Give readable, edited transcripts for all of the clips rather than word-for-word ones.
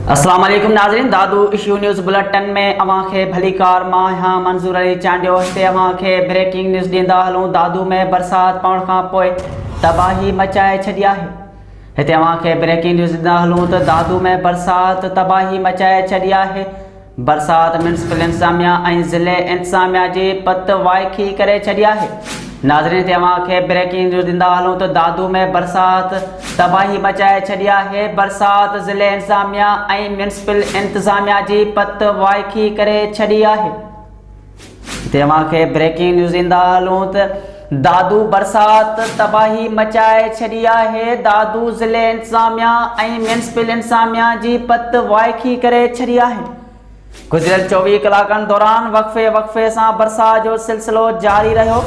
अस्सलाम वालेकुम नाज़रीन, दादू इशू न्यूज़ बुलेटिन में अवां खे भली कार मां हाँ मंजूर अली चांडियो हिते अवां खे ब्रेकिंग न्यूज़ ॾींदा हलूं। दादू में बरसात पवण खां पोइ तबाही मचाए छॾी आहे। हिते अवां खे ब्रेकिंग न्यूज़ ॾींदा हलूं त दादू में बरसात तबाही मचाए छॾी आहे। बरसात म्यूनिसिपल इंतज़ामिया ऐं ज़िले इंतज़ामिया जी पत वाइखी करे छॾी आहे। नाज़रीन हिते अवां खे ब्रेकिंग न्यूज़ ॾींदा हलूं त दादू में बरसात तबाही मचाए छॾी आहे। बरसात ज़िले इंतज़ामिया ऐं म्यूनिसिपल इंतज़ामिया जी पत वाइखी करे छॾी आहे। हिते अवां खे ब्रेकिंग न्यूज़ ॾींदा हलूं त दादू बरसात तबाही मचाए छॾी आहे। दादू ज़िले इंतज़ामिया ऐं म्यूनिसिपल इंतज़ामिया जी पत वाइखी करे छॾी आहे। गुज़िरियल 24 कलाकनि दौरान वक़्फ़े सां बरसात जो सिलसिलो जारी रहियो।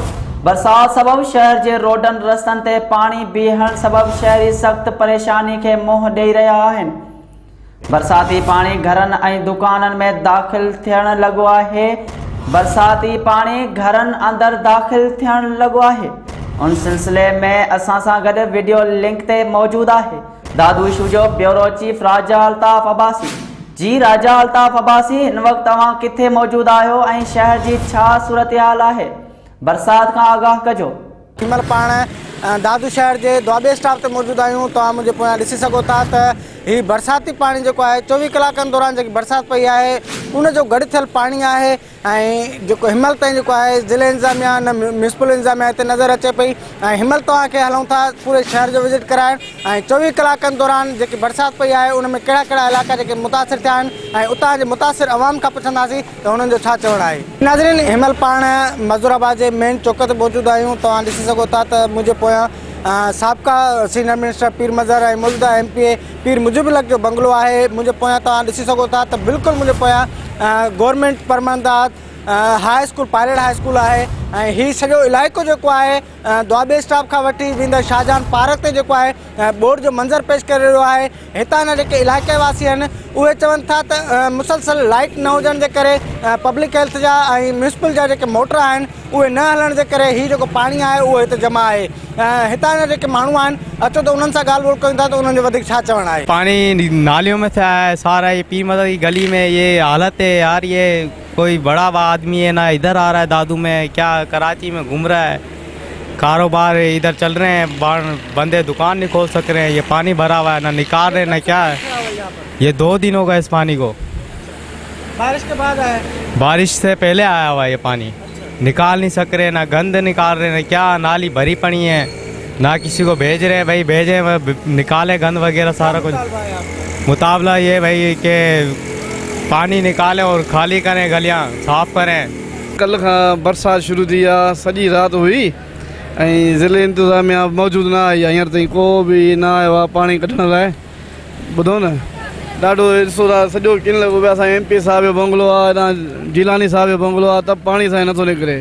बरसात सबबि शहर जे रोडनि रस्तनि ते पाणी बीहण सबबि शहरी सख़्त परेशानी खे मुंहुं ॾेई रहिया आहिनि। बरसाती पाणी घरनि ऐं दुकाननि में दाख़िल थियण लॻो आहे। बरसाती पाणी घरनि अंदरि दाख़िल थियण लॻो आहे। उन सिलसिले में असां सां गॾु वीडियो लिंक ते मौजूदु आहे दादू इशू जो ब्यूरो चीफ राजा अल्ताफ़ अब्बासी। जी राजा अल्ताफ़ अब्बासी, हिन वक़्तु तव्हां किथे मौजूदु आहियो ऐं शहर जी छा सूरत हाल आहे? बरसात का आगाह कजो। हिमल पाण दादू शहर के द्वाबे स्टॉप ते मौजूद आहियूं। तव्हां मुझे पोयां ॾिसी सघो था त ही बरसाती पानी जो है 24 कलाकनि दौरान जी बरसात पई है उन जो गड़ थियल पानी है। हिमल ताईं है ज़िले इंतजामिया न म्यूनिसिपल इंतजामिया इतने नज़र अचे पई। हिमल तव्हांखे हलूं था पूरे शहर जो विजिट कराइण। 24 कलाकनि दौरान जी बरसात पई है उनमें कड़ा कड़ा इलाका जो मुतासिर थिया आहिनि उतां जे मुतासिर अवाम का पुछंदासीं त उन्हनि जो छा चवणु आहे। नाज़रीन, हिमल पाण मज़ूराबाद के मेन चौक ते मौजूद आहियूं। तव्हां ॾिसी सघो था त मुंहिंजे पोयां साबिक़ा सीनियर मिनिस्टर पीर मज़हर ऐं मौजूदा MPA पीर मुजिबुल हक़ जो बंगलो है। मुझे पोयां तव्हां ॾिसी सघो था त बिल्कुलु मुझे पोयां गवर्नमेंट परमंदात high school pilot high school है। ही सॼो इलाइक़ो जो है द्वाबे स्टॉप का वठी वेंदड़ शाहजहान पार्क ते जो है बोर्ड जो मंज़र पेश कर रहियो है। हितां जा जेके इलाइक़े वासी आहिनि उहे चवनि था त मुसलसल लाइट न हुजण जे करे पब्लिक हेल्थ जा ऐं म्यूनिसिपल जा जेके मोटर आहिनि उहे न हलण जे करे ही जेको पाणी आहे उहो हिते जमा आहे। हितां जा जेके माण्हू आहिनि अचो त उन्हनि सां ॻाल्हि ॿोल कयूं था त उन्हनि जो वधीक छा चवणु आहे। पानी नालियों में से आया है सारा। ये पीर मदर की गली में ये हालत है यार। ये कोई बड़ा आदमी है ना इधर आ रहा है दादू में, क्या कराची में घूम रहा है। कारोबार इधर चल रहे हैं, बंदे दुकान नहीं खोल सक रहे हैं। ये पानी भरा हुआ है, ना निकाल रहे ना क्या है। ये 2 दिन हो गए इस पानी को। बारिश के बाद आया? बारिश से पहले आया हुआ ये पानी। निकाल नहीं सक रहे, ना गंद निकाल रहे ना क्या। नाली भरी पड़ी है, ना किसी को भेज रहे भाई भेजे निकाले गंद वगैरह सारा कुछ। मुताबला ये भाई के पानी निकालें और खाली करें, गलियां साफ करें। कल का बरसात शुरू थी आहे, सॼी रात हुई ऐं ज़िले इंतज़ामिया मौजूद ना आई। हींअर ताईं को भी ना आयो आहे पानी कढण लाइ। ॿुधो न, ॾाढो ॾिसो था सॼो किन लॻो पियो। असां MP साहब जो बंगलो आहे, हितां जिलानी साहब जो बंगलो आहे, त पाणी सां नथो निकिरे।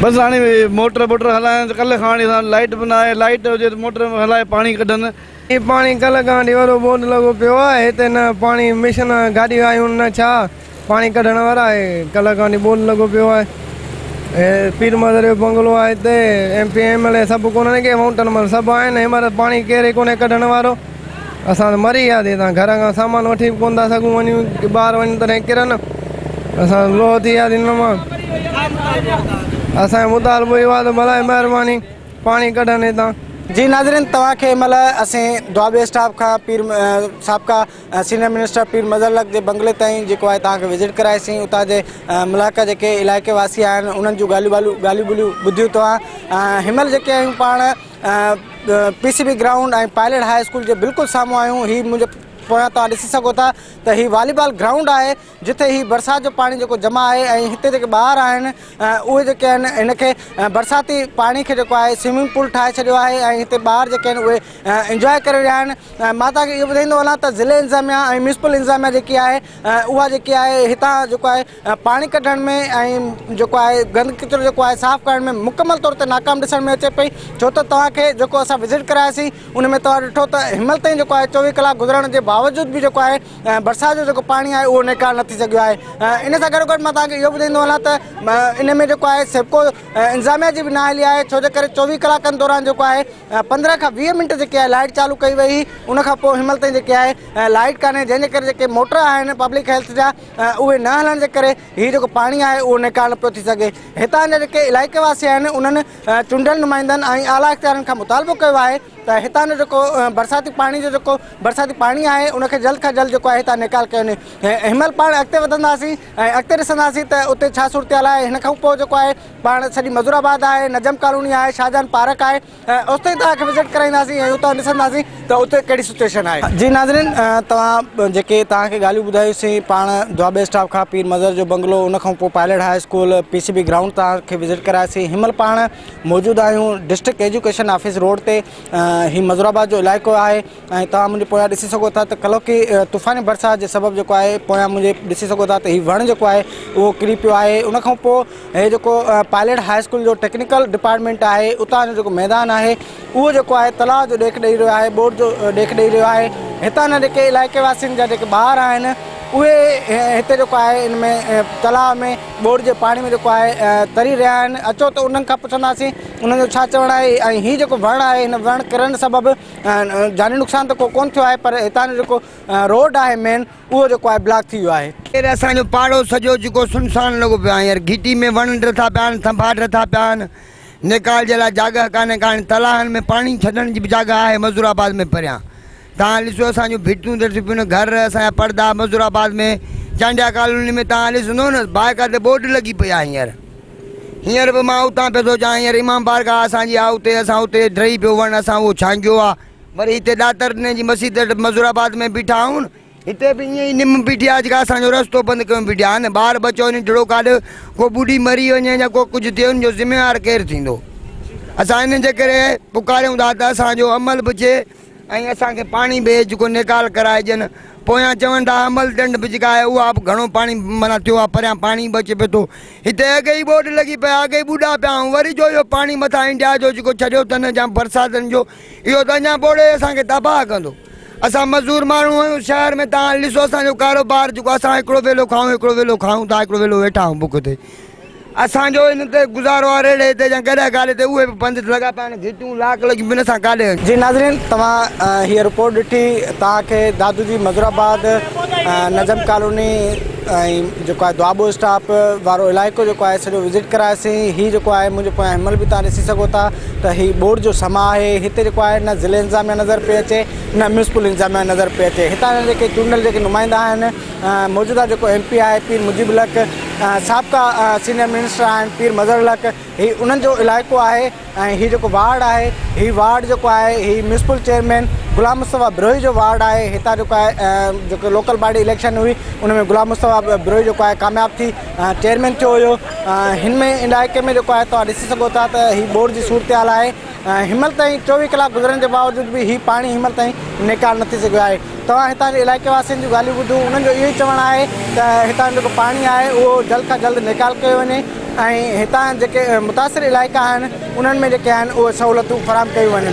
बसि हाणे मोटर वोटर हलाइनि। कल्ह खां लाइट बि न आहे, लाइट हुजे त मोटर हलाए पाणी कढनि। ये पानी कल खां वॾो बोर्ड लॻो पियो आहे हिते। न पाणी मिशन गाॾियूं आयूं न छा पानी कढण वारा है। कल खां बोर्ड लॻो पियो आहे। पीर मदर जो बंगलो आहे हिते। MP MLA सभु कोन्हनि के माउंटन मल सभु आहिनि। हिनमहिल पाणी केरु कोन्हे कढण वारो। असां त मरी वियासीं। तव्हां घर खां सामान वठी बि कोन था सघूं वञूं की ॿाहिरि वञूं तॾहिं किरनि। असां लोह थी वियासीं हिन मां। असांजो मुतालबो इहो आहे त भला महिरबानी पाणी कढनि हितां। जी नाज़रीन, तव्हांखे हिन महिल असीं द्वाबे स्टॉप का पीर साबिक़ा सीनियर मिनिस्टर पीर मज़हर हक़ जे बंगले ताईं जेको आहे तव्हांखे विजिट कराईसीं। उतां जे मुलाक़ा जेके इलाइक़े वासी आहिनि उन्हनि जूं ॻाल्हियूं ॿोलियूं ॿुधियूं तव्हां। हिन महिल जेके आहियूं पाण PCB ग्राउंड ऐं पायलट हाई स्कूल जे बिल्कुलु साम्हूं आहियूं। ही मुंहिंजे पोयां तव्हां ॾिसी सघो था त ही वॉलीबॉल ग्राउंड है जिथे ही बरसात जो पानी जो जमा है। ऐं हिते जेके ॿार आहिनि उहे जेके आहिनि हिनखे बरसाती पानी के है स्विमिंग पूल ठाहे छॾियो आहे ऐं हिते ॿार जेके आहिनि उहे इंजॉय करे रहिया आहिनि। मां तव्हांखे इहो ॿुधाईंदो वञा त ज़िले इंतज़ामिया ऐं म्यूनिसिपल इंतज़ामिया जेकी आहे उहा जेकी आहे हितां जेको आहे पाणी कढण में ऐं जेको आहे गंद किचिरो जेको आहे साफ़ु करण में मुकमल तौर ते नाकाम ॾिसण में अचे पई। छो त तव्हांखे जेको असां विजिट करायासीं उन में तव्हां ॾिठो त हिनमहिल ताईं जेको आहे 24 कलाक गुज़रण जे बावजूद भी जेको आहे बरसात जो जेको पाणी आहे उहो निकाल नथी सघियो आहे। इन सां गॾोगॾु मां तव्हांखे इहो ॿुधाईंदो हलां त इन में जेको आहे सेप्को इंतिज़ामिया जी बि नाअहली आहे, छो जे करे 24 कलाकनि दौरान जेको आहे 15 खां 20 मिंट जेके आहे लाइट चालू कई वई, उन खां पोइ हिनमहिल ताईं जेके आहे लाइट कान्हे, जंहिंजे करे जेके मोटर आहिनि पब्लिक हेल्थ जा उहे न हलण जे करे हीउ जेको पाणी आहे उहो निकाल न पियो थी सघे। हितां जा जेके इलाइक़े वासी आहिनि उन्हनि चूंडियल नुमाइंदनि ऐं आला इख़्तियारनि खां मुतालबो कयो आहे त हितां जो जेको बरसाती पाणी आहे उनखे जल्द खां जल्द जेको आहे हितां निकाल कयो वञे। हिनमहिल पाण अॻिते वधंदासीं ऐं अॻिते ॾिसंदासीं त उते छा सूरत आहे। हिन खां पोइ जेको आहे पाण सॼी मज़ूराबाद आहे, नजम कॉलोनी आहे, शाहजहान पार्क आहे, उते तव्हांखे विज़िट कराईंदासीं ऐं उतां ॾिसंदासीं त उते कहिड़ी सिचुएशन आहे। जी नाज़रीन, तव्हां जेके तव्हांखे ॻाल्हियूं ॿुधायूंसीं पाण दुआबे स्टॉप खां पीर मज़र जो बंगलो, उन खां पोइ pilot high school, PCB ground तव्हांखे विज़िट करायासीं। हिनमहिल पाण मौजूदु आहियूं डिस्ट्रिक्ट एजुकेशन ऑफिस रोड ते। ही मज़ूराबाद जो इलाइक़ो आहे ऐं तव्हां मुंहिंजे पोयां ॾिसी सघो था त कलोकी तूफ़ानी बरसाति जे सबबु जेको आहे पोयां मुंहिंजे ॾिसी सघो था त हीउ वणु जेको आहे उहो किरी पियो आहे। उन खां पोइ हे जेको पायलट हाई स्कूल जो टेक्निकल डिपार्टमेंट आहे, उतां जो जेको मैदान आहे उहो जेको आहे तलाउ जो ॾेख ॾेई रहियो आहे, बोर्ड जो ॾेख ॾेई रहियो आहे। हितां जा जेके इलाइक़े वासियुनि जा जेके ॿार आहिनि उहे हिते जेको आहे इन में तलाउ में बोर्ड जे पाणी में जेको आहे तरी रहिया आहिनि। अचो त उन्हनि खां पुछंदासीं उन्हनि जो छा चवणु आहे। ऐं हीउ जेको वणु आहे, हिन वणु किरण सबबु जानी नुक़सानु त को कोन थियो आहे, पर हितां जो जेको रोड आहे मेन उहो जेको आहे ब्लॉक थी वियो आहे। केरु असांजो पाड़ो सॼो जेको सुनसान लॻो पियो आहे। हींअर घिटी में वण नथा पिया आहिनि, थंभा नथा पिया आहिनि, निकाल जे लाइ जॻह कान्हे तलाहनि में पाणी छॾण जी बि जॻह आहे मज़ूराबाद में परियां। तव्हां ॾिसो असांजो भिटियूं ॾिसी पियूं, घर असांजा पर्दा मज़ूराबाद में चांडिया कॉलोनी में तव्हां ॾिसंदो न बाक़ाइदे बोर्ड लॻी पई आहे। हींअर बि मां उतां पियो थो अचां, हींअर इमाम बारगाह असांजी आहे, उते असां उते ड्रही पियो वञु, असां उहो छांगियो आहे। वरी हिते दातरने जी मस्जिद मज़ूराबाद में बीठा आहियूं, हिते बि ईअं ई निम बीठी आहे जेका असांजो रस्तो बंदि कयूं बीठा आहिनि। ॿार बचो वञे ढिड़ो काॾे को ॿुढी मरी वञे या को कुझु थिए, उनजो ज़िम्मेवारु केरु थींदो। असां इन जे करे पुकारियूं था त असांजो अमल बि थिए ऐं असांखे पाणी बि जेको निकाल कराइजनि। पोयां चवनि था अमल दंड बि जेका आहे उहा बि घणो पाणी माना थियो आहे, परियां पाणी बि अचे पियो थो। हिते अॻे ई बोर्ड लॻी पिया, अॻे ई ॿुढा पिया आहियूं, वरी जो इहो पाणी मथां इंडिया जो जेको छॾियो अथनि या बरसातियुनि जो, इहो त अञा बोड़े असांखे तबाह कंदो। असां मज़दूर माण्हू आहियूं शहर में, तव्हां ॾिसो असांजो कारोबार जेको असां हिकिड़ो वेलो खाऊं, हिकिड़ो वेलो खाऊं था, हिकिड़ो वेलो वेठा आहियूं बुख ते। असांजो हिन ते गुज़ारो आहे रेड़े ते या गॾा गाॾे ते, उहे बि बंदि लॻा पिया आहिनि, घिटियूं लाख लॻी पियूं असां काॾे। जी नाज़रीन, तव्हां हीअ रिपोर्ट ॾिठी, तव्हांखे दादू जी मज़ूराबाद नजम कॉलोनी ऐं जेको आहे दुआबो स्टॉप वारो इलाइक़ो जेको आहे सॼो विज़िट करायोसीं। हीउ जेको आहे मुंहिंजे पोयां हिनमहिल बि तव्हां ॾिसी सघो था त हीउ बोर्ड जो समा आहे। हिते जेको आहे न ज़िले इंतिज़ामिया नज़र पई अचे, न म्यूनिसिपल इंतिज़ामिया नज़र पई अचे। हितां जा जेके चूंडियल जेके नुमाइंदा आहिनि, मौजूदा जेको MP आहे पीर मुजीब लक, साबिक़ा सीनियर मिनिस्टर आहिनि पीर मज़र लक, हीउ उन्हनि जो इलाइक़ो आहे। ऐं हीउ जेको वार्ड आहे, हीउ वार्ड जेको आहे हीउ म्यूनिसिपल चेयरमैन गुलाम मुस्तफ़ा बिरोही जो वार्ड आहे। हितां जेको आहे जेको लोकल बॉडी इलेक्शन हुई उन में गुलाम मुस्तफ़ा बिरोही जेको आहे कामयाबु थी चेयरमैन थियो हुयो। हिन में इलाइक़े में जेको आहे तव्हां ॾिसी सघो था त हीउ बोर्ड जी सूरत हाल आहे। हिनमहिल ताईं 24 कलाक गुज़रण जे बावजूदि बि हीउ पाणी हिनमहिल ताईं निकाल नथी सघियो आहे। तव्हां हितां जे इलाइक़े वासियुनि जूं ॻाल्हियूं ॿुधूं, उन्हनि जो इहो ई चवणु आहे त हितां जेको पाणी आहे उहो जल्द खां जल्द निकाल कयो वञे ऐं हितां जेके मुतासिर इलाइक़ा आहिनि उन्हनि में जेके आहिनि उहे सहूलियतूं फ़राहम कयूं वञनि।